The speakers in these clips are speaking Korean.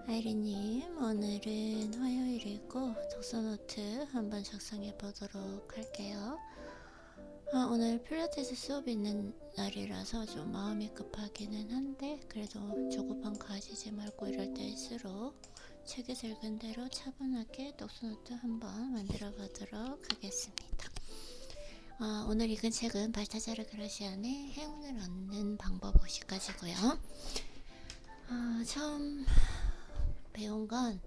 아이리님, 오늘은 화요일이고 독서노트 한번 작성해 보도록 할게요. 오늘 필라테스 수업이 있는 날이라서 좀 마음이 급하기는 한데 그래도 조급함 가지지 말고 이럴 때일수록 책에서 읽은 대로 차분하게 독서노트 한번 만들어 보도록 하겠습니다. 오늘 읽은 책은 발타자르 그라시안의 행운을 얻는 방법 50가지고요. 처음 배운 건,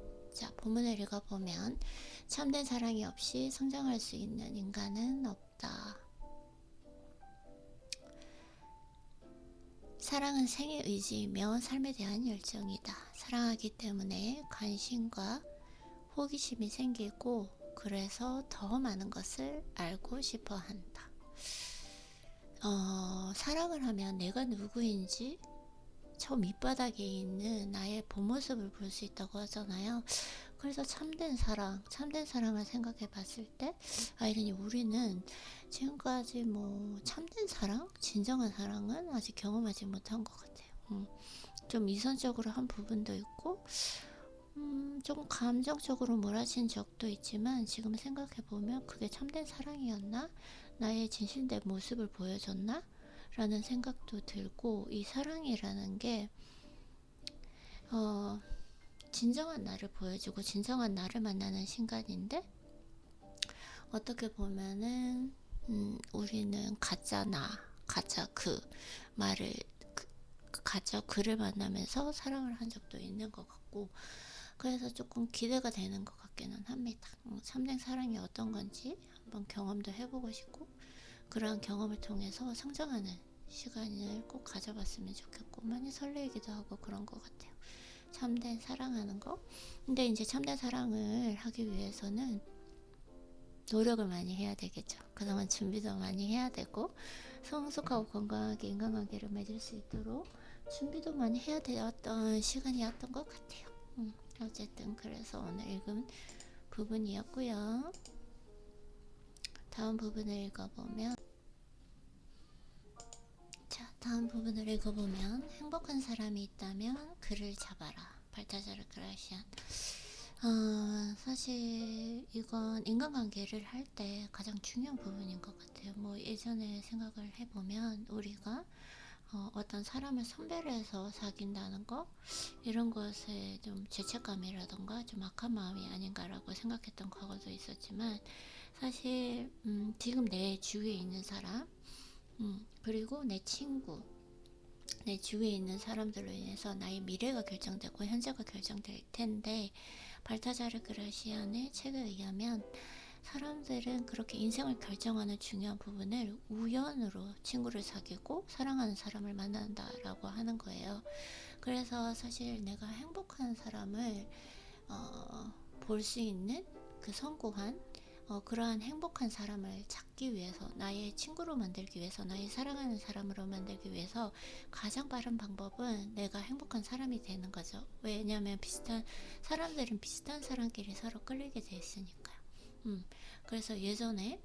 본문을 읽어보면 참된 사랑이 없이 성장할 수 있는 인간은 없다. 사랑은 생의 의지이며 삶에 대한 열정이다. 사랑하기 때문에 관심과 호기심이 생기고 그래서 더 많은 것을 알고 싶어 한다. 사랑을 하면 내가 누구인지 저 밑바닥에 있는 나의 본 모습을 볼 수 있다고 하잖아요. 그래서 참된 사랑을 생각해 봤을 때, 아이러니 우리는 지금까지 참된 사랑? 진정한 사랑은 아직 경험하지 못한 것 같아요. 좀 이성적으로 한 부분도 있고, 좀 감정적으로 몰아친 적도 있지만, 지금 생각해 보면 그게 참된 사랑이었나? 나의 진실된 모습을 보여줬나? 라는 생각도 들고, 이 사랑이라는 게 진정한 나를 보여주고 진정한 나를 만나는 순간인데, 어떻게 보면은 우리는 가짜 가짜 그를 만나면서 사랑을 한 적도 있는 것 같고, 그래서 조금 기대가 되는 것 같기는 합니다. 참된 사랑이 어떤 건지 한번 경험도 해보고 싶고, 그러한 경험을 통해서 성장하는 시간을 꼭 가져봤으면 좋겠고, 많이 설레기도 하고 그런 것 같아요. 참된 사랑하는 거. 근데 이제 참된 사랑을 하기 위해서는 노력을 많이 해야 되겠죠. 그동안 준비도 많이 해야 되고, 성숙하고 건강하게 인간관계를 맺을 수 있도록 준비도 많이 해야 되었던 시간이었던 것 같아요. 어쨌든 그래서 오늘 읽은 부분이었고요. 다음 부분을 읽어보면 행복한 사람이 있다면 그를 잡아라. 발타자르 그라시안. 사실 이건 인간관계를 할 때 가장 중요한 부분인 것 같아요. 예전에 생각을 해보면 우리가 어떤 사람을 선별해서 사귄다는 거, 이런 것에 좀 죄책감이라던가 좀 악한 마음이 아닌가라고 생각했던 과거도 있었지만, 사실 지금 내 주위에 있는 사람, 그리고 내 친구, 내 주위에 있는 사람들로 인해서 나의 미래가 결정되고 현재가 결정될 텐데, 발타자르 그라시안의 책에 의하면 사람들은 그렇게 인생을 결정하는 중요한 부분을 우연으로 친구를 사귀고 사랑하는 사람을 만난다라고 하는 거예요. 그래서 사실 내가 행복한 사람을 볼 수 있는 그 성공한 그러한 행복한 사람을 찾기 위해서, 나의 친구로 만들기 위해서, 나의 사랑하는 사람으로 만들기 위해서 가장 빠른 방법은 내가 행복한 사람이 되는 거죠. 왜냐하면 사람들은 비슷한 사람끼리 서로 끌리게 돼 있으니까요. 그래서 예전에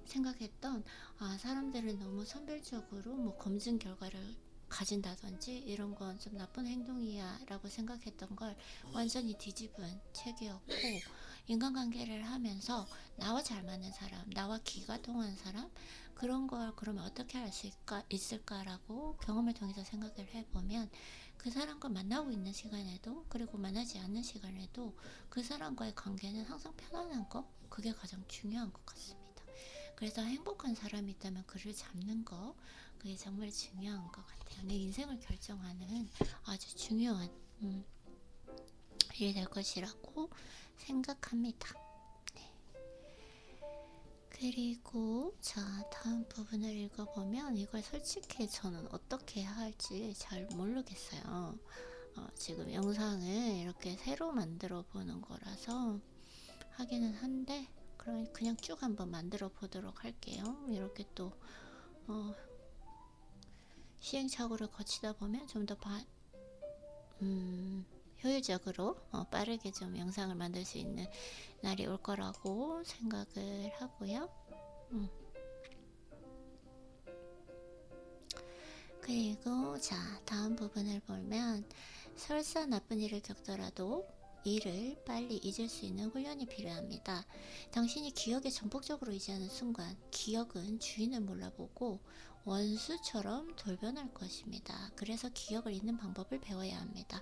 생각했던, 사람들은 너무 선별적으로 검증 결과를 가진다든지 이런 건 좀 나쁜 행동이야 라고 생각했던 걸 완전히 뒤집은 책이었고, 인간관계를 하면서 나와 잘 맞는 사람, 나와 기가 통한 사람, 그런 걸 그러면 어떻게 할 수 있을까라고 경험을 통해서 생각을 해보면, 그 사람과 만나고 있는 시간에도 그리고 만나지 않는 시간에도 그 사람과의 관계는 항상 편안한 거, 그게 가장 중요한 것 같습니다. 그래서 행복한 사람이 있다면 그를 잡는 거, 그게 정말 중요한 것 같아요. 내 인생을 결정하는 아주 중요한 일이 될 것이라고 생각합니다. 네. 그리고 다음 부분을 읽어보면, 이걸 솔직히 저는 어떻게 해야 할지 잘 모르겠어요. 지금 영상을 이렇게 새로 만들어 보는 거라서 하기는 한데, 그럼 그냥 쭉 한번 만들어 보도록 할게요. 이렇게 또 시행착오를 거치다 보면 좀 더 효율적으로 빠르게 좀 영상을 만들 수 있는 날이 올 거라고 생각을 하고요. 그리고 다음 부분을 보면, 설사 나쁜 일을 겪더라도 이를 빨리 잊을 수 있는 훈련이 필요합니다. 당신이 기억에 전폭적으로 의지하는 순간 기억은 주인을 몰라보고 원수처럼 돌변할 것입니다. 그래서 기억을 잊는 방법을 배워야 합니다.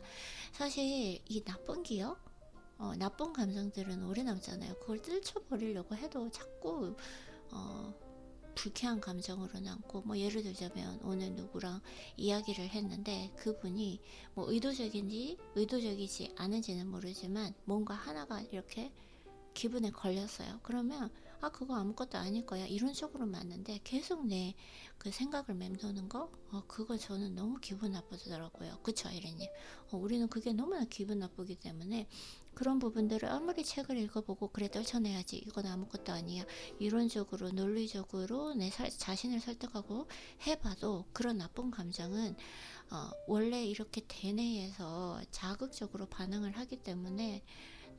사실 이 나쁜 기억, 나쁜 감정들은 오래 남잖아요. 그걸 떨쳐버리려고 해도 자꾸 어, 불쾌한 감정으로 남고, 뭐 예를 들자면 오늘 누구랑 이야기를 했는데 그분이 뭐 의도적인지 의도적이지 않은지는 모르지만 뭔가 하나가 이렇게 기분에 걸렸어요. 그러면 그거 아무것도 아닐 거야 이런 식으로 맞는데 계속 내 그 생각을 맴도는 거, 그거 저는 너무 기분 나쁘더라고요. 그쵸, 아이리님? 우리는 그게 너무나 기분 나쁘기 때문에 그런 부분들을 아무리 책을 읽어보고 그래 떨쳐내야지 이건 아무것도 아니야 이론적으로 논리적으로 내 자신을 설득하고 해봐도 그런 나쁜 감정은 원래 이렇게 대뇌에서 자극적으로 반응을 하기 때문에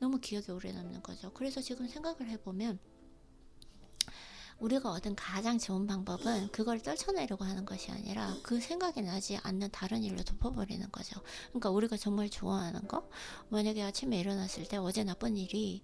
너무 기억에 오래 남는 거죠. 그래서 지금 생각을 해보면 우리가 얻은 가장 좋은 방법은 그걸 떨쳐내려고 하는 것이 아니라 그 생각이 나지 않는 다른 일로 덮어버리는 거죠. 그러니까 우리가 정말 좋아하는 거, 만약에 아침에 일어났을 때 어제 나쁜 일이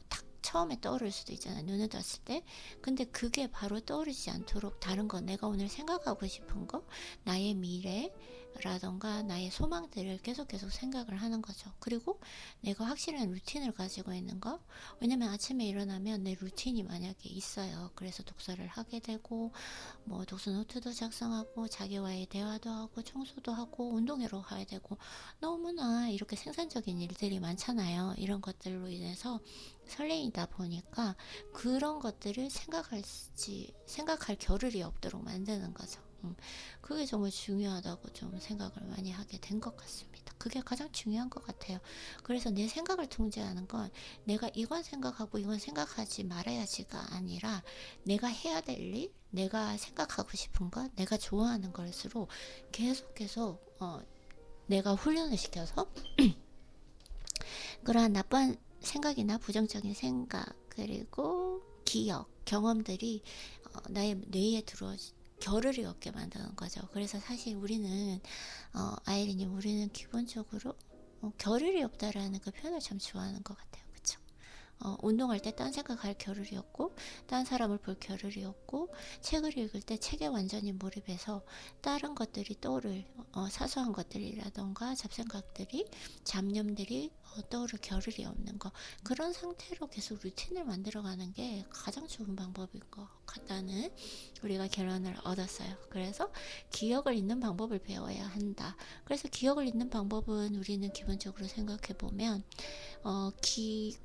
딱 처음에 떠오를 수도 있잖아요. 눈을 떴을 때. 근데 그게 바로 떠오르지 않도록 다른 거, 내가 오늘 생각하고 싶은 거, 나의 미래라던가 나의 소망들을 계속 생각을 하는 거죠. 그리고 내가 확실한 루틴을 가지고 있는 거, 왜냐면 아침에 일어나면 내 루틴이 만약에 있어요. 그래서 독서를 하게 되고 뭐 독서 노트도 작성하고 자기와의 대화도 하고 청소도 하고 운동회로 가야 되고 너무나 이렇게 생산적인 일들이 많잖아요. 이런 것들로 인해서 설레이다 보니까 그런 것들을 생각할 겨를이 없도록 만드는 거죠. 그게 정말 중요하다고 좀 생각을 많이 하게 된 것 같습니다. 그게 가장 중요한 것 같아요. 그래서 내 생각을 통제하는 건 내가 이건 생각하고 이건 생각하지 말아야지가 아니라 내가 해야 될 일, 내가 생각하고 싶은 것, 내가 좋아하는 것으로 계속 내가 훈련을 시켜서 그러한 나쁜 생각이나 부정적인 생각 그리고 기억, 경험들이 나의 뇌에 들어와 겨를이 없게 만드는 거죠. 그래서 사실 우리는 아이리님, 우리는 기본적으로 겨를이 없다라는 그 표현을 참 좋아하는 것 같아요. 그쵸? 운동할 때 딴 생각할 겨를이 없고 딴 사람을 볼 겨를이 없고 책을 읽을 때 책에 완전히 몰입해서 다른 것들이 떠오를 사소한 것들이라던가 잡생각들이 잡념들이 떠오를 겨를이 없는 거, 그런 상태로 계속 루틴을 만들어가는 게 가장 좋은 방법일 것 같다는 우리가 결론을 얻었어요. 그래서 기억을 잊는 방법을 배워야 한다. 그래서 기억을 잊는 방법은 우리는 기본적으로 생각해보면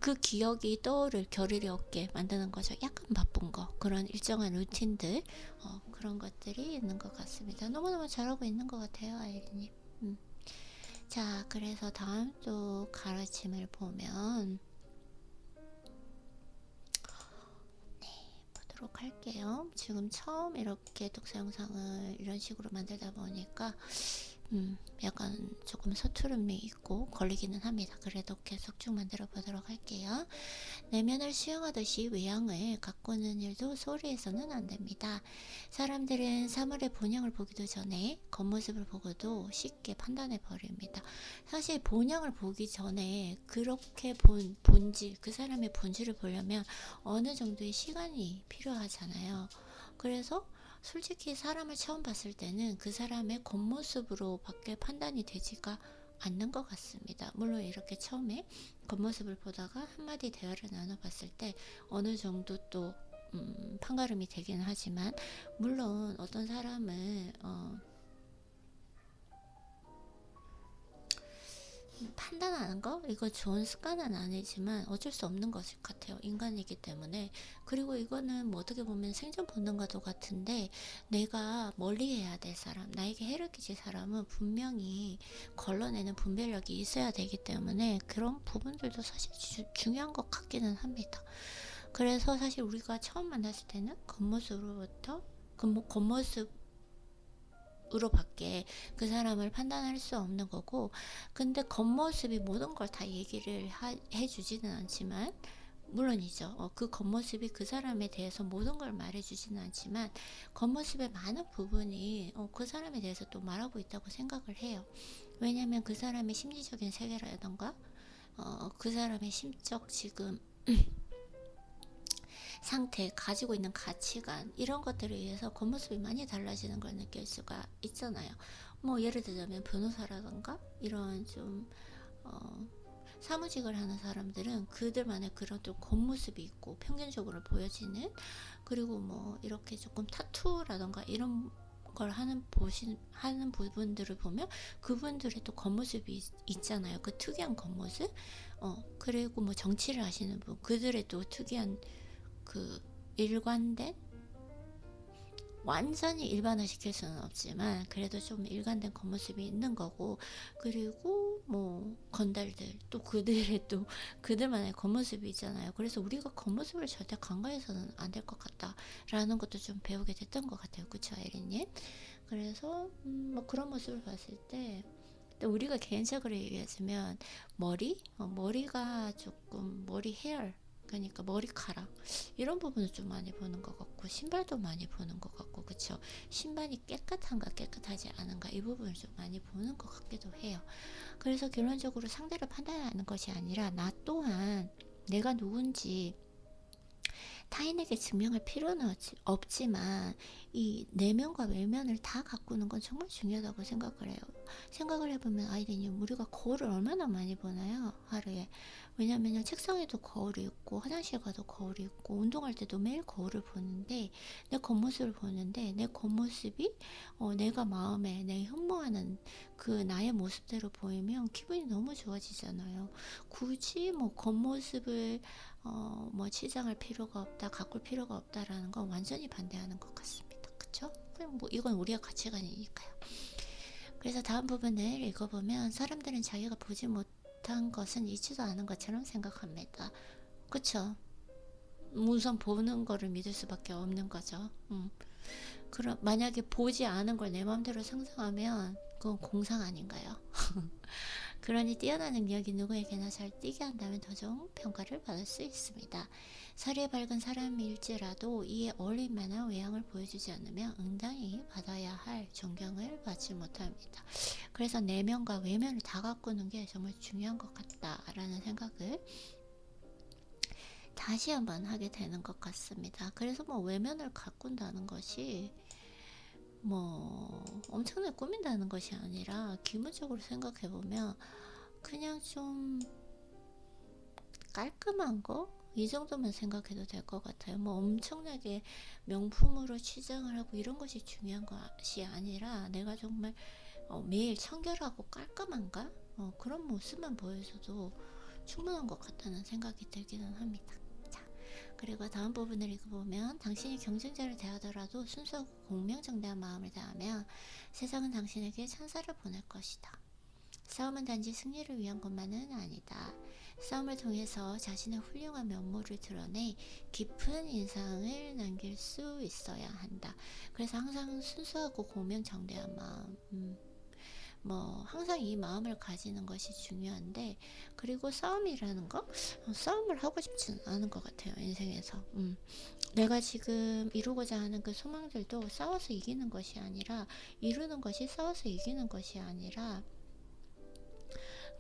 그 기억이 떠오를 겨를이 없게 만드는 거죠. 약간 바쁜 거, 그런 일정한 루틴들, 그런 것들이 있는 것 같습니다. 너무너무 잘하고 있는 것 같아요, 아이리님. 자, 그래서 다음 또 가르침을 보면 보도록 할게요. 지금 처음 이렇게 독서 영상을 이런 식으로 만들다 보니까 약간 조금 서투름이 있고 걸리기는 합니다. 그래도 계속 쭉 만들어 보도록 할게요. 내면을 수용하듯이 외향을 가꾸는 일도 소리에서는 안 됩니다. 사람들은 사물의 본향을 보기도 전에 겉모습을 보고도 쉽게 판단해 버립니다. 사실 본향을 보기 전에 그렇게 본질, 그 사람의 본질을 보려면 어느 정도의 시간이 필요하잖아요. 그래서 솔직히 사람을 처음 봤을 때는 그 사람의 겉모습으로 밖에 판단이 되지가 않는 것 같습니다. 물론 이렇게 처음에 겉모습을 보다가 한마디 대화를 나눠봤을 때 어느 정도 또 판가름이 되긴 하지만, 물론 어떤 사람은 판단하는 거? 이거 좋은 습관은 아니지만 어쩔 수 없는 것 같아요. 인간이기 때문에. 그리고 이거는 뭐 어떻게 보면 생존 본능과도 같은데, 내가 멀리해야 될 사람, 나에게 해를 끼칠 사람은 분명히 걸러내는 분별력이 있어야 되기 때문에 그런 부분들도 사실 중요한 것 같기는 합니다. 그래서 사실 우리가 처음 만났을 때는 겉모습으로부터 겉모습으로밖에 그 사람을 판단할 수 없는 거고, 근데 겉모습이 모든 걸 다 얘기를 해주지는 않지만, 물론이죠. 그 겉모습이 그 사람에 대해서 모든 걸 말해주지는 않지만 겉모습의 많은 부분이 그 사람에 대해서 또 말하고 있다고 생각을 해요. 왜냐면 그 사람의 심리적인 세계라던가 그 사람의 심적 지금 상태, 가지고 있는 가치관 이런 것들에 의해서 겉모습이 많이 달라지는 걸 느낄 수가 있잖아요. 뭐 예를 들자면 변호사라던가 이런 좀 사무직을 하는 사람들은 그들만의 그런 또 겉모습이 있고 평균적으로 보여지는, 그리고 뭐 이렇게 조금 타투라던가 이런 걸 하는 부분들을 보면 그분들의 또 겉모습이 있잖아요. 그 특이한 겉모습. 그리고 뭐 정치를 하시는 분, 그들의 또 특이한 그 일관된, 완전히 일반화시킬 수는 없지만 그래도 좀 일관된 겉모습이 있는 거고, 그리고 뭐 건달들 또 그들의 또 그들만의 겉모습이 있잖아요. 그래서 우리가 겉모습을 절대 간과해서는 안 될 것 같다라는 것도 좀 배우게 됐던 것 같아요. 그쵸, 에리님? 그래서 뭐 그런 모습을 봤을 때, 또 우리가 개인적으로 얘기하자면 머리가 조금 헤어, 그러니까 머리카락 이런 부분을 좀 많이 보는 것 같고, 신발도 많이 보는 것 같고, 그쵸? 신발이 깨끗한가 깨끗하지 않은가 이 부분을 좀 많이 보는 것 같기도 해요. 그래서 결론적으로 상대를 판단하는 것이 아니라 나 또한 내가 누군지 타인에게 증명할 필요는 없지만 이 내면과 외면을 다 가꾸는 건 정말 중요하다고 생각을 해요. 생각을 해보면 아이들님, 우리가 거울을 얼마나 많이 보나요? 하루에. 왜냐면요, 책상에도 거울이 있고 화장실 가도 거울이 있고 운동할 때도 매일 거울을 보는데, 내 겉모습을 보는데 내 겉모습이 내가 마음에 내 흠모하는 그 나의 모습대로 보이면 기분이 너무 좋아지잖아요. 굳이 뭐 겉모습을 뭐 치장할 필요가 없다, 가꿀 필요가 없다라는 건 완전히 반대하는 것 같습니다. 그쵸? 그냥 뭐 이건 우리의 가치관이니까요. 그래서 다음 부분을 읽어보면, 사람들은 자기가 보지 못한 것은 있지도 않은 것처럼 생각합니다. 그쵸? 우선 보는 거를 믿을 수밖에 없는 거죠. 그럼 만약에 보지 않은 걸 내 마음대로 상상하면 그건 공상 아닌가요? 그러니 뛰어난 능력이 누구에게나 잘 띄게 한다면 더 좋은 평가를 받을 수 있습니다. 사리에 밝은 사람일지라도 이에 어울릴 만한 외양을 보여주지 않으면 응당히 받아야 할 존경을 받지 못합니다. 그래서 내면과 외면을 다 가꾸는 게 정말 중요한 것 같다라는 생각을 다시 한번 하게 되는 것 같습니다. 그래서 뭐 외면을 가꾼다는 것이 뭐 엄청나게 꾸민다는 것이 아니라, 기본적으로 생각해보면 그냥 좀 깔끔한 거? 이 정도만 생각해도 될 것 같아요. 뭐 엄청나게 명품으로 치장을 하고 이런 것이 중요한 것이 아니라, 내가 정말 매일 청결하고 깔끔한가? 그런 모습만 보여줘도 충분한 것 같다는 생각이 들기는 합니다. 그리고 다음 부분을 읽어보면, 당신이 경쟁자를 대하더라도 순수하고 공명정대한 마음을 다하면 세상은 당신에게 찬사를 보낼 것이다. 싸움은 단지 승리를 위한 것만은 아니다. 싸움을 통해서 자신의 훌륭한 면모를 드러내 깊은 인상을 남길 수 있어야 한다. 그래서 항상 순수하고 공명정대한 마음, 뭐 항상 이 마음을 가지는 것이 중요한데, 그리고 싸움이라는 거, 싸움을 하고 싶지는 않은 것 같아요, 인생에서. 내가 지금 이루고자 하는 그 소망들도 싸워서 이기는 것이 아니라, 이루는 것이 싸워서 이기는 것이 아니라,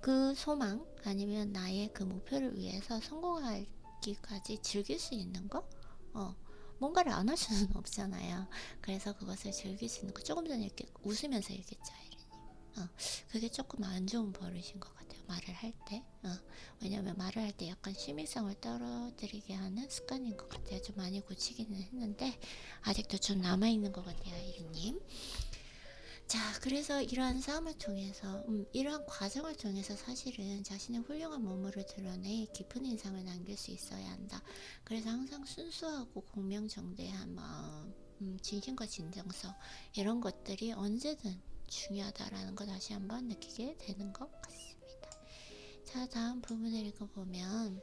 그 소망 아니면 나의 그 목표를 위해서 성공하기까지 즐길 수 있는 거, 뭔가를 안 할 수는 없잖아요. 그래서 그것을 즐길 수 있는 거, 조금 전에 이렇게 웃으면서 얘기했죠, 그게 조금 안 좋은 버릇인 것 같아요, 말을 할 때. 왜냐면 말을 할 때 약간 심의성을 떨어뜨리게 하는 습관인 것 같아요. 좀 많이 고치기는 했는데 아직도 좀 남아있는 것 같아요, 이리님. 자, 그래서 이러한 싸움을 통해서 이러한 과정을 통해서 사실은 자신의 훌륭한 몸으로 드러내 깊은 인상을 남길 수 있어야 한다. 그래서 항상 순수하고 공명정대한 마음, 진심과 진정성, 이런 것들이 언제든 중요하다라는 거 다시 한번 느끼게 되는 것 같습니다. 자, 다음 부분을 읽어보면,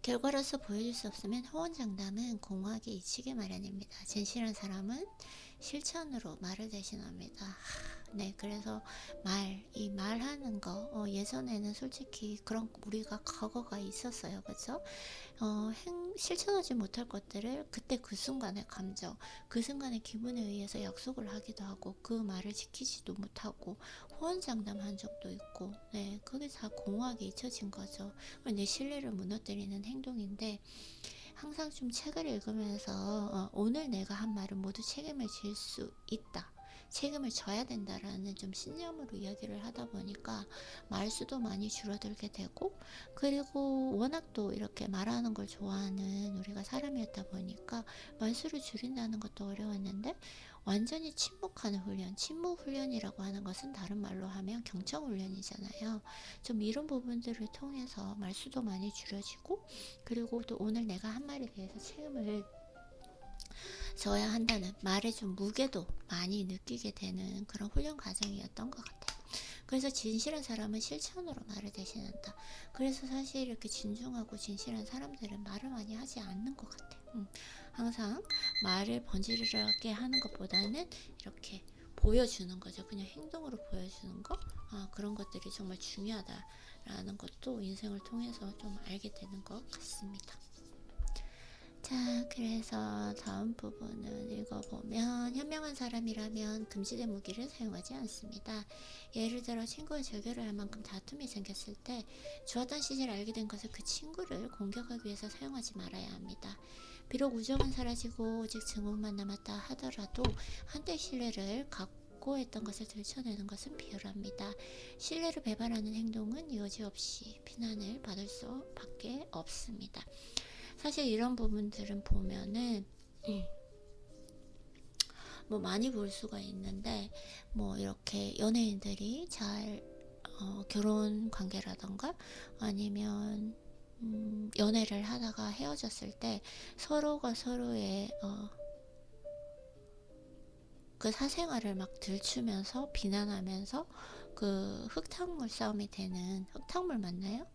결과로서 보여줄 수 없으면 호언장담은 공허하게 잊히기 마련입니다. 진실한 사람은 실천으로 말을 대신합니다. 네, 그래서 이 말하는 거, 예전에는 솔직히 그런 우리가 과거가 있었어요. 그죠? 실천하지 못할 것들을 그때 그 순간의 감정, 그 순간의 기분에 의해서 약속을 하기도 하고 그 말을 지키지도 못하고 호언장담한 적도 있고, 네, 그게 다 공허하게 잊혀진 거죠. 내 신뢰를 무너뜨리는 행동인데 항상 좀 책을 읽으면서 오늘 내가 한 말은 모두 책임을 질 수 있다. 책임을 져야 된다라는 좀 신념으로 이야기를 하다 보니까 말수도 많이 줄어들게 되고, 그리고 워낙 또 이렇게 말하는 걸 좋아하는 우리가 사람이었다 보니까 말수를 줄인다는 것도 어려웠는데, 완전히 침묵하는 훈련, 침묵 훈련이라고 하는 것은 다른 말로 하면 경청 훈련이잖아요. 좀 이런 부분들을 통해서 말수도 많이 줄여지고, 그리고 또 오늘 내가 한 말에 대해서 책임을 져야 한다는 말의 좀 무게도 많이 느끼게 되는 그런 훈련 과정이었던 것 같아요. 그래서 진실한 사람은 실천으로 말을 대신한다. 그래서 사실 이렇게 진중하고 진실한 사람들은 말을 많이 하지 않는 것 같아요. 항상 말을 번지르르하게 하는 것보다는 이렇게 보여주는 거죠. 그냥 행동으로 보여주는 거. 그런 것들이 정말 중요하다라는 것도 인생을 통해서 좀 알게 되는 것 같습니다. 자, 그래서 다음 부분을 읽어보면, 현명한 사람이라면 금지된 무기를 사용하지 않습니다. 예를 들어 친구와 절교를 할 만큼 다툼이 생겼을 때 좋았던 시절을 알게 된 것을 그 친구를 공격하기 위해서 사용하지 말아야 합니다. 비록 우정은 사라지고 오직 증오만 남았다 하더라도 한때 신뢰를 갖고 했던 것을 들춰내는 것은 비열합니다. 신뢰를 배반하는 행동은 여지없이 비난을 받을 수밖에 없습니다. 사실 이런 부분들은 보면은 뭐 많이 볼 수가 있는데, 뭐 이렇게 연예인들이 잘 결혼 관계라던가 아니면 연애를 하다가 헤어졌을 때 서로가 서로의 그 사생활을 막 들추면서 비난하면서 그 흙탕물 싸움이 되는, 흙탕물 맞나요?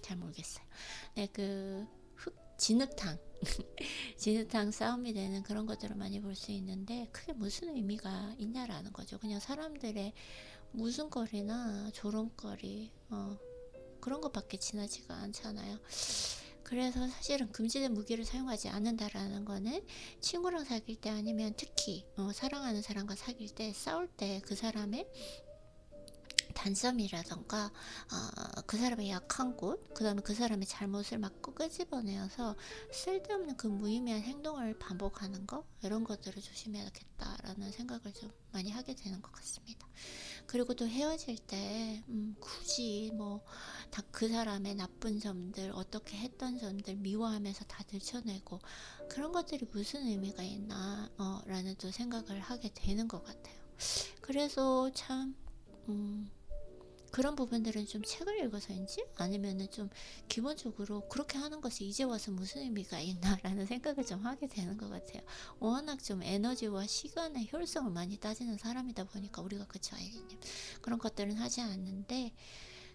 잘 모르겠어요. 네, 진흙탕 진흙탕 싸움이 되는 그런 것들을 많이 볼 수 있는데, 그게 무슨 의미가 있냐라는 거죠. 그냥 사람들의 무슨거리나 조롱거리 그런 것밖에 지나지가 않잖아요. 그래서 사실은 금지된 무기를 사용하지 않는다라는 거는 친구랑 사귈 때, 아니면 특히 사랑하는 사람과 사귈 때, 싸울 때 그 사람의 단점이라던가 그 사람의 약한 곳, 그 다음에 그 사람의 잘못을 막 끄집어내어서 쓸데없는 그 무의미한 행동을 반복하는 거, 이런 것들을 조심해야겠다라는 생각을 좀 많이 하게 되는 것 같습니다. 그리고 또 헤어질 때 굳이 뭐 다 그 사람의 나쁜 점들, 어떻게 했던 점들 미워하면서 다 들춰내고 그런 것들이 무슨 의미가 있나 라는 또 생각을 하게 되는 것 같아요. 그래서 참 그런 부분들은 좀 책을 읽어서인지 아니면은 좀 기본적으로 그렇게 하는 것이 이제 와서 무슨 의미가 있나라는 생각을 좀 하게 되는 것 같아요. 워낙 좀 에너지와 시간의 효율성을 많이 따지는 사람이다 보니까 우리가, 그쵸 아이리님? 그런 것들은 하지 않는데,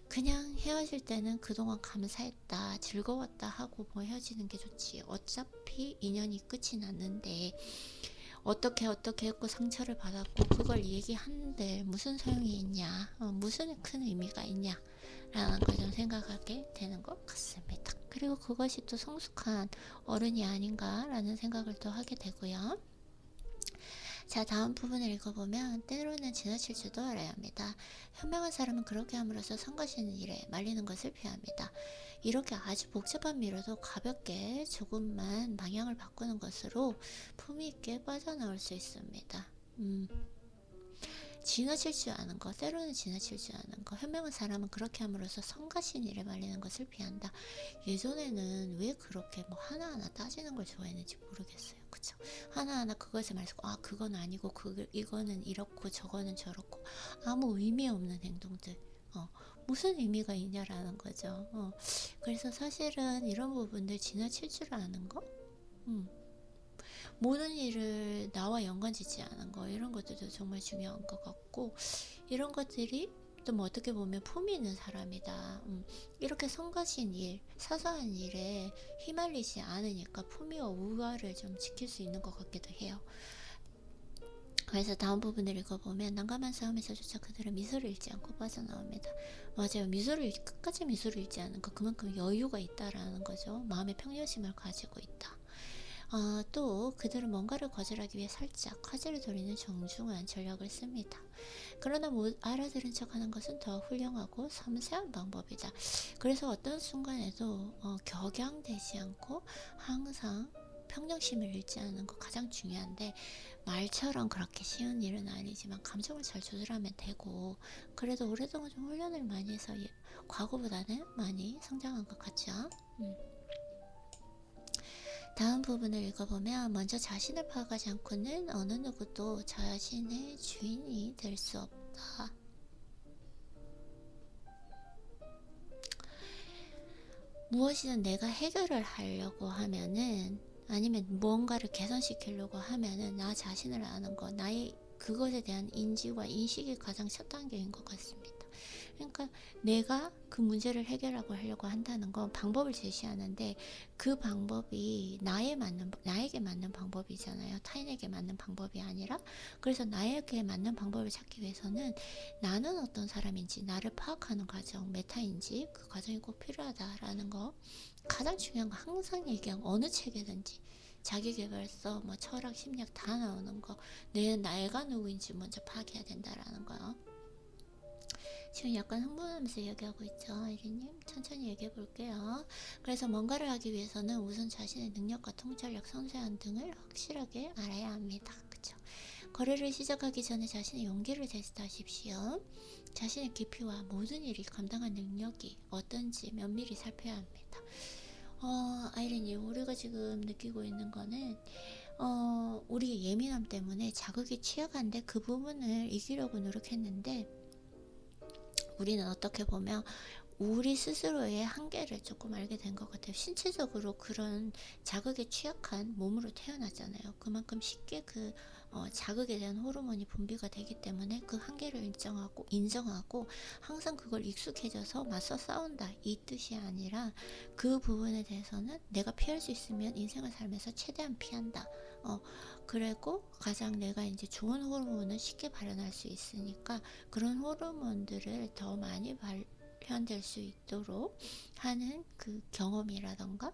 그냥 헤어질 때는 그동안 감사했다, 즐거웠다 하고 뭐 헤어지는 게 좋지. 어차피 인연이 끝이 났는데 어떻게 했고 상처를 받았고 그걸 얘기하는데 무슨 소용이 있냐, 무슨 큰 의미가 있냐 라는 걸 좀 생각하게 되는 것 같습니다. 그리고 그것이 또 성숙한 어른이 아닌가 라는 생각을 또 하게 되고요. 자, 다음 부분을 읽어보면, 때로는 지나칠 줄도 알아야 합니다. 현명한 사람은 그렇게 함으로써 성가시는 일에 말리는 것을 피합니다. 이렇게 아주 복잡한 미로도 가볍게 조금만 방향을 바꾸는 것으로 품위 있게 빠져나올 수 있습니다. 지나칠 줄 아는 거, 때로는 지나칠 줄 아는 거. 현명한 사람은 그렇게 함으로써 성가신 일에 말리는 것을 피한다. 예전에는 왜 그렇게 뭐 하나하나 따지는 걸 좋아했는지 모르겠어요. 그쵸? 하나하나 그것에 말해서 그건 아니고 이거는 이렇고 저거는 저렇고 아무 의미 없는 행동들. 무슨 의미가 있냐라는 거죠. 그래서 사실은 이런 부분들 지나칠 줄 아는 거? 모든 일을 나와 연관짓지 않은 거, 이런 것들도 정말 중요한 것 같고, 이런 것들이 또 뭐 어떻게 보면 품이 있는 사람이다. 이렇게 성가신 일, 사소한 일에 휘말리지 않으니까 품위와 우아를 좀 지킬 수 있는 것 같기도 해요. 그래서 다음 부분을 읽어보면 난감한 싸움에서조차 그들은 미소를 잃지 않고 빠져나옵니다. 맞아요. 끝까지 미소를 잃지 않는 거, 그만큼 여유가 있다라는 거죠. 마음의 평정심을 가지고 있다. 또 그들은 뭔가를 거절하기 위해 살짝 화제를 돌리는 정중한 전략을 씁니다. 그러나 못 알아들은 척하는 것은 더 훌륭하고 섬세한 방법이다. 그래서 어떤 순간에도 격양되지 않고 항상 평정심을 잃지 않는 거 가장 중요한데, 말처럼 그렇게 쉬운 일은 아니지만 감정을 잘 조절하면 되고, 그래도 오랫동안 좀 훈련을 많이 해서 과거보다는 많이 성장한 것 같죠. 다음 부분을 읽어보면 먼저 자신을 파악하지 않고는 어느 누구도 자신의 주인이 될 수 없다. 무엇이든 내가 해결을 하려고 하면은, 아니면 무언가를 개선시키려고 하면은 나 자신을 아는 거, 나의 그것에 대한 인지와 인식이 가장 첫 단계인 것 같습니다. 그러니까 내가 그 문제를 해결하고 하려고 한다는 건 방법을 제시하는데, 그 방법이 나에게 맞는 방법이잖아요. 타인에게 맞는 방법이 아니라. 그래서 나에게 맞는 방법을 찾기 위해서는 나는 어떤 사람인지 나를 파악하는 과정, 메타인지 그 과정이 꼭 필요하다라는 거. 가장 중요한 거, 항상 얘기한 어느 책이든지 자기계발서, 뭐 철학, 심리학 다 나오는 거, 내가 누구인지 먼저 파악해야 된다라는 거요. 지금 약간 흥분하면서 얘기하고 있죠, 아이리님? 천천히 얘기해 볼게요. 그래서 뭔가를 하기 위해서는 우선 자신의 능력과 통찰력, 섬세함 등을 확실하게 알아야 합니다. 그쵸? 거래를 시작하기 전에 자신의 용기를 테스트하십시오. 자신의 깊이와 모든 일이 감당한 능력이 어떤지 면밀히 살펴야 합니다. 아이리님, 우리가 지금 느끼고 있는 거는 우리의 예민함 때문에 자극에 취약한데 그 부분을 이기려고 노력했는데, 우리는 어떻게 보면 우리 스스로의 한계를 조금 알게 된 것 같아요. 신체적으로 그런 자극에 취약한 몸으로 태어났잖아요. 그만큼 쉽게 그 자극에 대한 호르몬이 분비가 되기 때문에 그 한계를 인정하고 항상 그걸 익숙해져서 맞서 싸운다, 이 뜻이 아니라, 그 부분에 대해서는 내가 피할 수 있으면 인생을 살면서 최대한 피한다. 그리고 가장 내가 이제 좋은 호르몬을 쉽게 발현할 수 있으니까 그런 호르몬들을 더 많이 발현될 수 있도록 하는 그 경험이라던가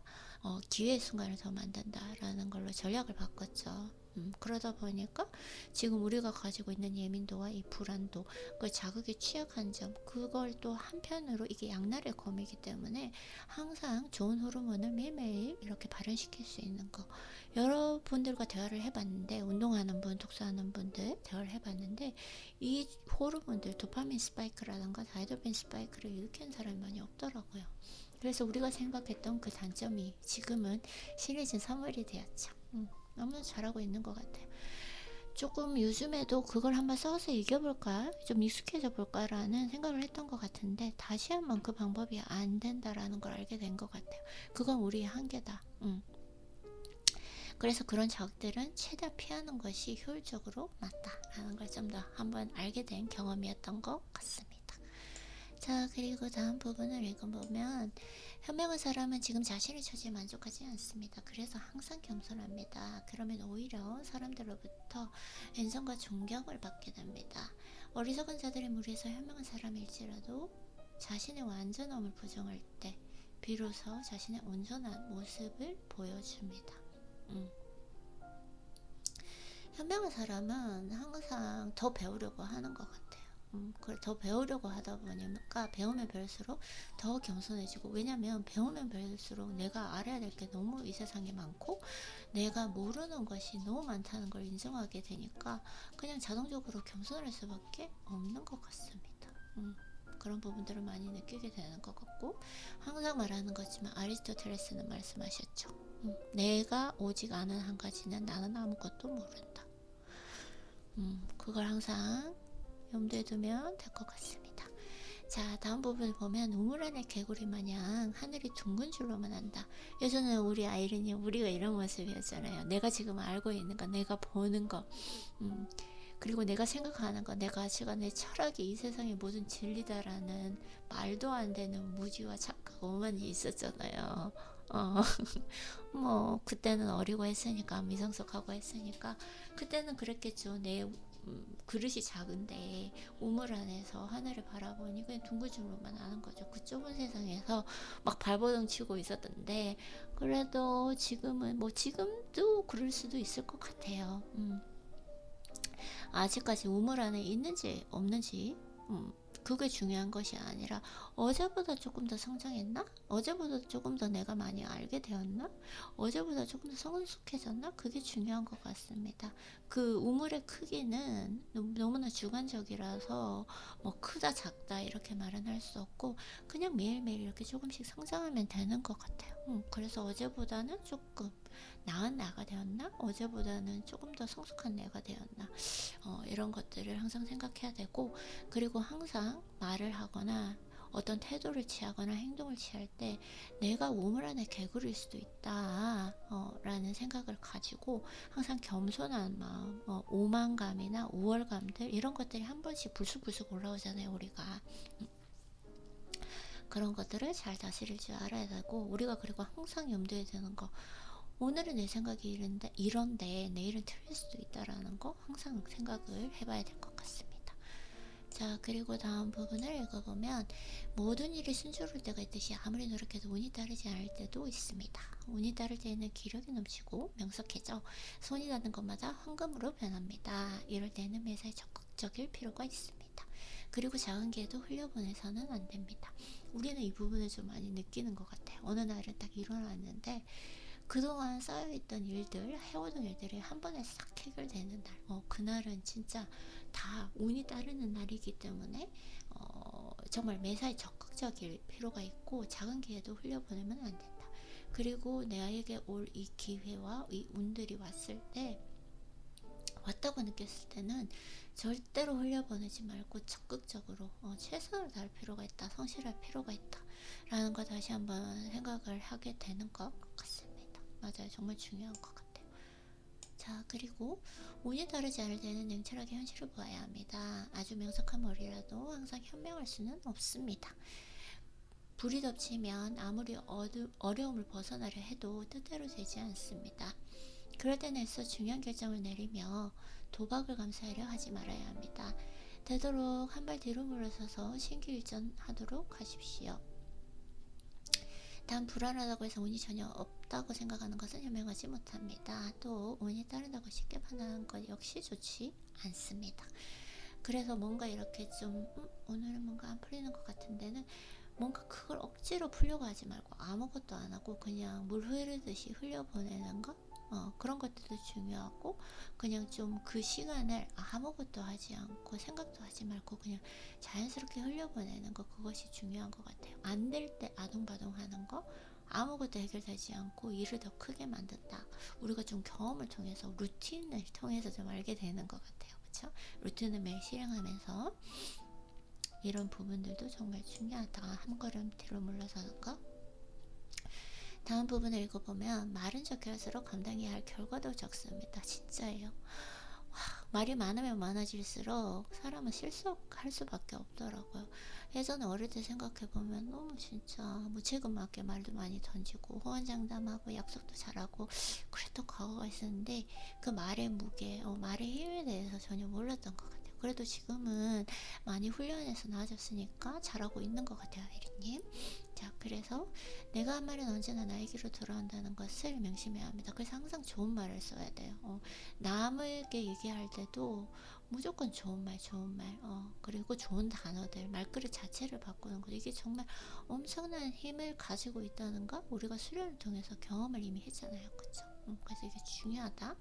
기회의 순간을 더 만든다라는 걸로 전략을 바꿨죠. 그러다 보니까 지금 우리가 가지고 있는 예민도와 이 불안도, 그 자극에 취약한 점, 그걸 또 한편으로 이게 양날의 검이기 때문에 항상 좋은 호르몬을 매일매일 이렇게 발현시킬 수 있는 거. 여러분들과 대화를 해봤는데, 운동하는 분, 독서하는 분들 대화를 해봤는데, 이 호르몬들, 도파민 스파이크라든가 다이도핀 스파이크를 일으키는 사람이 많이 없더라고요. 그래서 우리가 생각했던 그 단점이 지금은 신의진 선물이 되었죠. 너무 잘하고 있는 것 같아요. 조금 요즘에도 그걸 한번 써서 이겨볼까, 좀 익숙해져 볼까라는 생각을 했던 것 같은데, 다시 한번 그 방법이 안 된다라는 걸 알게 된 것 같아요. 그건 우리의 한계다. 그래서 그런 자극들은 최대한 피하는 것이 효율적으로 맞다라는 걸 좀 더 한번 알게 된 경험이었던 것 같습니다. 자, 그리고 다음 부분을 읽어보면, 현명한 사람은 지금 자신의 처지에 만족하지 않습니다. 그래서 항상 겸손합니다. 그러면 오히려 사람들로부터 인정과 존경을 받게 됩니다. 어리석은 자들의 무리에서 현명한 사람일지라도 자신의 완전함을 부정할 때 비로소 자신의 온전한 모습을 보여줍니다. 현명한 사람은 항상 더 배우려고 하는 것 같아요. 더 배우려고 하다 보니까 배우면 배울수록 더 겸손해지고, 왜냐면 배우면 배울수록 내가 알아야 될 게 너무 이 세상에 많고 내가 모르는 것이 너무 많다는 걸 인정하게 되니까 그냥 자동적으로 겸손할 수밖에 없는 것 같습니다. 그런 부분들을 많이 느끼게 되는 것 같고, 항상 말하는 거지만 아리스토텔레스는 말씀하셨죠. 내가 오직 아는 한 가지는 나는 아무것도 모른다. 그걸 항상 염두에 두면 될 것 같습니다. 자, 다음 부분을 보면 우물 안의 개구리 마냥 하늘이 둥근 줄로만 안다. 예전에 우리 아이린이 우리가 이런 모습이었잖아요. 내가 지금 알고 있는 거, 내가 보는 거, 그리고 내가 생각하는 거, 내 가치가, 내 철학이 이 세상의 모든 진리다라는 말도 안 되는 무지와 착각, 오만이 있었잖아요. 뭐 그때는 어리고 했으니까, 미성숙하고 했으니까 그때는 그랬겠죠. 내 그릇이 작은데 우물 안에서 하늘을 바라보니 그냥 둥글둥글만 하는 거죠. 그 좁은 세상에서 막 발버둥 치고 있었던데, 그래도 지금은 뭐 지금도 그럴 수도 있을 것 같아요. 아직까지 우물 안에 있는지 없는지, 그게 중요한 것이 아니라 어제보다 조금 더 성장했나? 어제보다 조금 더 내가 많이 알게 되었나? 어제보다 조금 더 성숙해졌나? 그게 중요한 것 같습니다. 그 우물의 크기는 너무나 주관적이라서 뭐 크다 작다 이렇게 말은 할 수 없고, 그냥 매일매일 이렇게 조금씩 성장하면 되는 것 같아요. 그래서 어제보다는 조금 나은 나가 되었나? 어제보다는 조금 더 성숙한 내가 되었나? 이런 것들을 항상 생각해야 되고, 그리고 항상 말을 하거나 어떤 태도를 취하거나 행동을 취할 때 내가 우물 안에 개구리일 수도 있다 라는 생각을 가지고 항상 겸손한 마음, 오만감이나 우월감들 이런 것들이 한 번씩 불쑥불쑥 올라오잖아요, 우리가. 그런 것들을 잘 다스릴 줄 알아야 되고, 우리가 그리고 항상 염두에 두는 거, 오늘은 내 생각이 이런데 내일은 틀릴 수도 있다라는 거 항상 생각을 해봐야 될 것 같습니다. 자, 그리고 다음 부분을 읽어보면, 모든 일이 순조로울 때가 있듯이 아무리 노력해도 운이 따르지 않을 때도 있습니다. 운이 따를 때에는 기력이 넘치고 명석해져 손이 닿는 것마다 황금으로 변합니다. 이럴 때는 매사에 적극적일 필요가 있습니다. 그리고 작은 기회도 흘려보내서는 안 됩니다. 우리는 이 부분을 좀 많이 느끼는 것 같아요. 어느 날은 딱 일어났는데 그동안 쌓여있던 일들, 해오던 일들이 한 번에 싹 해결되는 날, 그날은 진짜 다 운이 따르는 날이기 때문에 정말 매사에 적극적일 필요가 있고, 작은 기회도 흘려보내면 안 된다. 그리고 나에게 올 이 기회와 이 운들이 왔다고 느꼈을 때는 절대로 흘려보내지 말고 적극적으로 최선을 다할 필요가 있다, 성실할 필요가 있다 라는 거 다시 한번 생각을 하게 되는 것 같습니다. 맞아요. 정말 중요한 것 같아요. 자, 그리고 운이 따르지 않을 때는 냉철하게 현실을 보아야 합니다. 아주 명석한 머리라도 항상 현명할 수는 없습니다. 불이 덮치면 아무리 어려움을 벗어나려 해도 뜻대로 되지 않습니다. 그럴 때는 애써 중요한 결정을 내리며 도박을 감수하려 하지 말아야 합니다. 되도록 한 발 뒤로 물러서서 신기일전하도록 하십시오. 단 불안하다고 해서 운이 전혀 없다고 생각하는 것은 현명하지 못합니다. 또 운이 따른다고 쉽게 판단하는 것 역시 좋지 않습니다. 그래서 뭔가 이렇게 좀 오늘은 뭔가 안 풀리는 것 같은 데는 뭔가 그걸 억지로 풀려고 하지 말고 아무것도 안 하고 그냥 물 흐르듯이 흘려보내는 것, 그런 것들도 중요하고, 그냥 좀 그 시간을 아무것도 하지 않고 생각도 하지 말고 그냥 자연스럽게 흘려보내는 것, 그것이 중요한 것 같아요. 안 될 때 아동바동 하는 거, 아무것도 해결되지 않고 일을 더 크게 만든다. 우리가 좀 경험을 통해서, 루틴을 통해서 좀 알게 되는 것 같아요. 그렇죠? 루틴을 매일 실행하면서 이런 부분들도 정말 중요하다. 한 걸음 뒤로 물러서는 거. 다음 부분을 읽어보면, 말은 적게 할수록 감당해야 할 결과도 적습니다. 진짜예요. 말이 많으면 많아질수록 사람은 실수할 수밖에 없더라고요. 예전에 어릴 때 생각해보면 너무 진짜 무책임하게 말도 많이 던지고 호언장담하고 약속도 잘하고 그랬던 과거가 있었는데, 그 말의 무게, 말의 힘에 대해서 전혀 몰랐던 것 같아요. 그래도 지금은 많이 훈련해서 나아졌으니까 잘하고 있는 것 같아요, 혜리님. 자, 그래서 내가 한 말은 언제나 나에게로 돌아온다는 것을 명심해야 합니다. 그래서 항상 좋은 말을 써야 돼요. 남에게 얘기할 때도 무조건 좋은 말, 그리고 좋은 단어들, 말그릇 자체를 바꾸는 것, 이게 정말 엄청난 힘을 가지고 있다는 거, 우리가 수련을 통해서 경험을 이미 했잖아요. 그쵸? 그래서 이게 중요하다.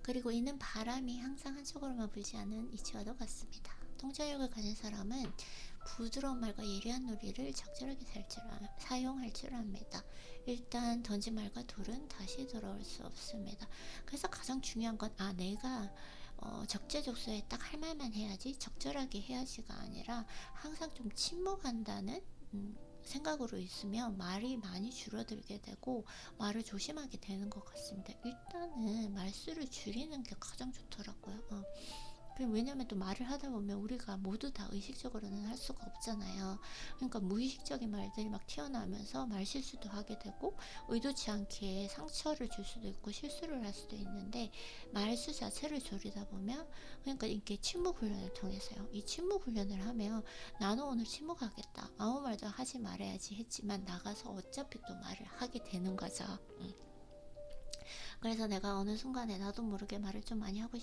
그리고 이는 바람이 항상 한쪽으로만 불지 않는 이치와도 같습니다. 통찰력을 가진 사람은 부드러운 말과 예리한 논리를 적절하게 사용할 줄 압니다. 일단 던진 말과 돌은 다시 돌아올 수 없습니다. 그래서 가장 중요한 건 내가 적재적소에 딱 할 말만 해야지, 적절하게 해야지가 아니라 항상 좀 침묵한다는 생각으로 있으면 말이 많이 줄어들게 되고 말을 조심하게 되는 것 같습니다. 일단은 말수를 줄이는 게 가장 좋더라고요. 왜냐면 또 말을 하다 보면 우리가 모두 다 의식적으로는 할 수가 없잖아요. 그러니까 무의식적인 말들이 막 튀어나오면서 말 실수도 하게 되고 의도치 않게 상처를 줄 수도 있고 실수를 할 수도 있는데, 말수 자체를 줄이다 보면, 그러니까 이게 침묵 훈련을 통해서요. 이 침묵 훈련을 하면 나는 오늘 침묵하겠다, 아무 말도 하지 말아야지 했지만 나가서 어차피 또 말을 하게 되는 거죠. 그래서 내가 어느 순간에 나도 모르게 말을 좀 많이 하고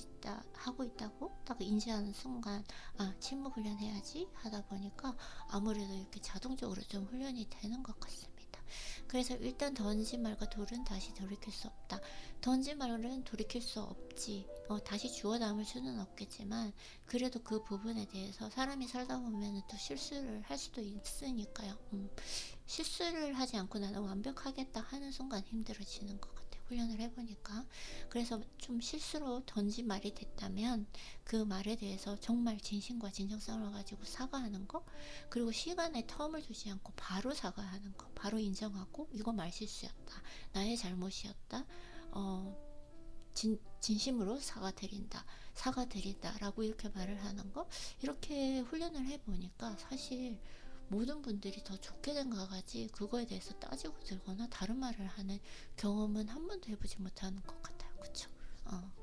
있다고 딱 인지하는 순간, 아, 침묵 훈련해야지 하다 보니까 아무래도 이렇게 자동적으로 좀 훈련이 되는 것 같습니다. 그래서 일단 던진 말과 돌은 다시 돌이킬 수 없다. 던진 말은 돌이킬 수 없지. 다시 주워 담을 수는 없겠지만, 그래도 그 부분에 대해서 사람이 살다 보면 또 실수를 할 수도 있으니까요. 실수를 하지 않고 나는 완벽하겠다 하는 순간 힘들어지는 것 같아요. 훈련을 해보니까. 그래서 좀 실수로 던진 말이 됐다면 그 말에 대해서 정말 진심과 진정성을 가지고 사과하는 거, 그리고 시간에 텀을 두지 않고 바로 사과하는 거, 바로 인정하고 이거 말 실수였다, 나의 잘못이었다, 진심으로 사과드린다 라고 이렇게 말을 하는 거, 이렇게 훈련을 해보니까 사실 모든 분들이 더 좋게 된 것 같지, 그거에 대해서 따지고 들거나 다른 말을 하는 경험은 한 번도 해보지 못하는 것 같아요. 그쵸?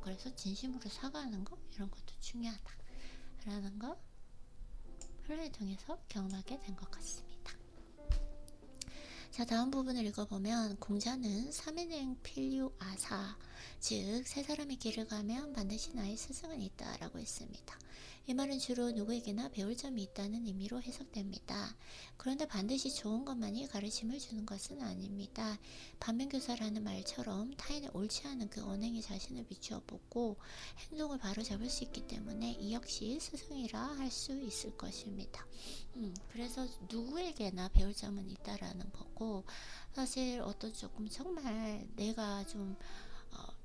그래서 진심으로 사과하는 거, 이런 것도 중요하다라는 거 훈련을 통해서 경험하게 된 것 같습니다. 자, 다음 부분을 읽어보면, 공자는 삼인행 필유아사, 즉 세 사람이 길을 가면 반드시 나의 스승은 있다 라고 했습니다. 이 말은 주로 누구에게나 배울 점이 있다는 의미로 해석됩니다. 그런데 반드시 좋은 것만이 가르침을 주는 것은 아닙니다. 반면교사라는 말처럼 타인을 옳지 않은 그 언행에 자신을 비추어 보고 행동을 바로 잡을 수 있기 때문에 이 역시 스승이라 할 수 있을 것입니다. 그래서 누구에게나 배울 점은 있다라는 거고, 사실 어떤 조금 정말 내가 좀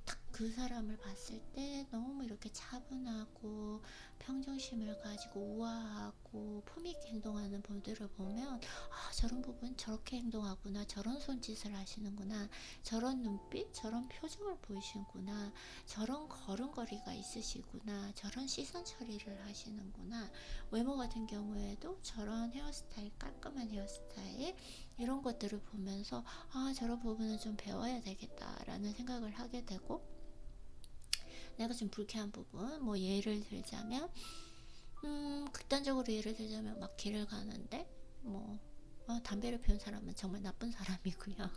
딱 그 사람을 봤을 때 너무 이렇게 차분하고 평정심을 가지고 우아하고 품있게 행동하는 분들을 보면, 아, 저런 부분 저렇게 행동하구나, 저런 손짓을 하시는구나, 저런 눈빛 저런 표정을 보이시는구나, 저런 걸음걸이가 있으시구나, 저런 시선 처리를 하시는구나, 외모 같은 경우에도 저런 헤어스타일, 깔끔한 헤어스타일, 이런 것들을 보면서 아, 저런 부분은 좀 배워야 되겠다라는 생각을 하게 되고, 내가 좀 불쾌한 부분, 뭐 예를 들자면 극단적으로 예를 들자면 막 길을 가는데 뭐 담배를 피운 사람은 정말 나쁜 사람이고요.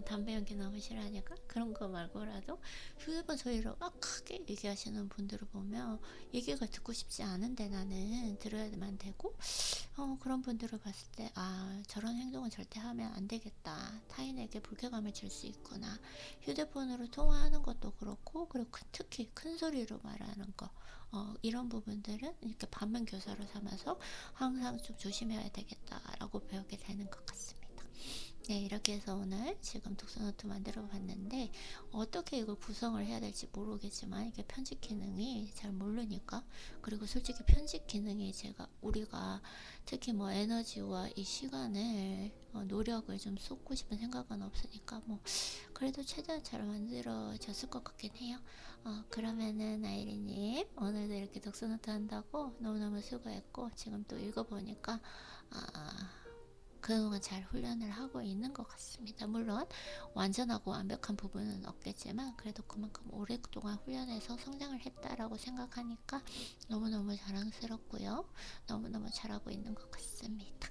담배 연기 너무 싫어하니까 그런 거 말고라도 휴대폰 소리로 막 크게 얘기하시는 분들을 보면 얘기가 듣고 싶지 않은데 나는 들어야만 되고, 그런 분들을 봤을 때, 아, 저런 행동은 절대 하면 안 되겠다, 타인에게 불쾌감을 줄 수 있구나. 휴대폰으로 통화하는 것도 그렇고, 그리고 특히 큰 소리로 말하는 거, 이런 부분들은 이렇게 반면 교사로 삼아서 항상 좀 조심해야 되겠다라고 배우게 되는 것 같습니다. 네, 이렇게 해서 오늘 지금 독서노트 만들어 봤는데, 어떻게 이걸 구성을 해야 될지 모르겠지만 이게 편집 기능이 잘 모르니까, 그리고 솔직히 편집 기능이 우리가 특히 뭐 에너지와 이 시간을 노력을 좀 쏟고 싶은 생각은 없으니까 뭐 그래도 최대한 잘 만들어졌을 것 같긴 해요. 그러면은 아이리님, 오늘도 이렇게 독서노트 한다고 너무너무 수고했고, 지금 또 읽어보니까 그동안 잘 훈련을 하고 있는 것 같습니다. 물론 완전하고 완벽한 부분은 없겠지만 그래도 그만큼 오랫동안 훈련해서 성장을 했다라고 생각하니까 너무너무 자랑스럽고요. 너무너무 잘하고 있는 것 같습니다.